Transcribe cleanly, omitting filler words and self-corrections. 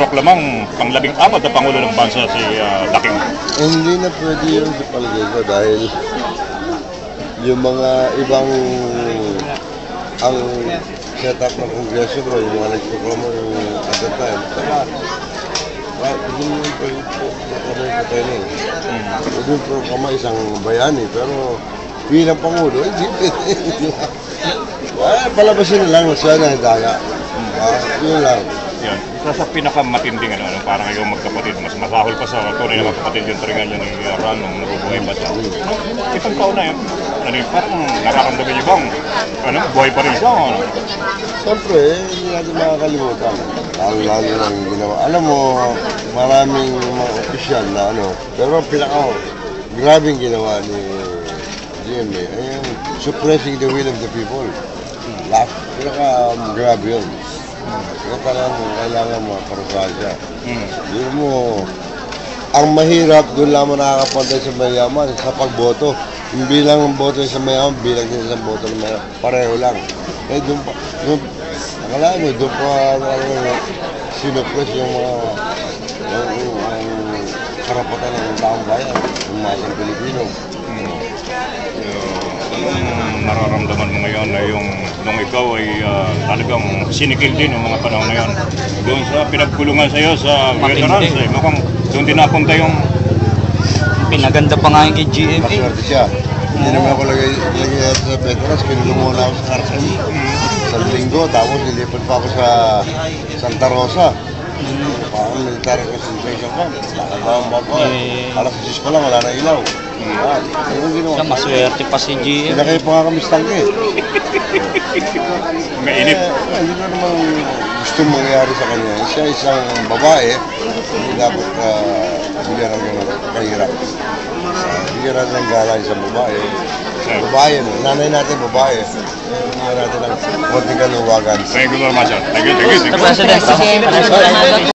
proklamang pang-14 na Pangulo ng Bansa si Daking. Hindi na pwede yun sa palagay ko dahil yung mga ibang ang setup ng Kongreso bro, yung mga nagproklamo yung at that time, tama. Hindi mo yung proklamo yung patay na eh. Hindi yung proklamo isang bayani, pero bilang Pangulo, hindi pwede. Palabasin na lang, sana yung daga. Yun lang. Yan. Sa pinakamatinding parang kayo magkapatid, mas masahol pa sa tunay na magkapatid yung taringan niya ni Ran nung nabubuhay pa siya. Itong taon na yun, parang nararamdaman niyo bang, buhay pa rin siya? Siyempre, hindi natin makakalimutan. Lalo lang ginawa. Alam mo, maraming mga opisyal na pero grabing ginawa ni GMA, ay suppressing the will of the people. Grabe yun. Kaya talagang kailangan makaparusahan siya. Yun mo, ang mahirap, doon lang mo nakakapantay sa mayaman sa pagboto. Yung bilang ng boto sa mayaman, bilang din sa boto ng mayaman, pareho lang. Eh doon pa, nakala mo, doon pa sinupress yung mga karapatan ng taong bayan, ng masang Pilipino. Nararamdaman mo ngayon na yung nung ikaw ay talagang sinikil din yung mga panahon na yun. Doon sa pinagkulungan sa iyo sa veterans, mukhang doon din napunta yung pinaganda pa nga yung kay GMA. Maswerte siya. Hindi naman ako lagay sa veterans, kinulong muna ako sa Carson. Isang linggo, tapos nilipat pa ako sa Santa Rosa. Parang military concentration camp. Nakabawang ba ko. Alas 10 pa lang, wala na ilaw. Siya, maswerte pa si GM. Pinakay pa nga kami stangke. mainit. Hindi ko naman gusto mangyari sa kanya. Siya isang babae, hindi dapat bigyan ng gano'n kahirap. Bigyan natin ng gala isang babae. Babae, nanay natin babae. Bigyan natin ng konting kaluwagan. Thank you very much. Thank you. President.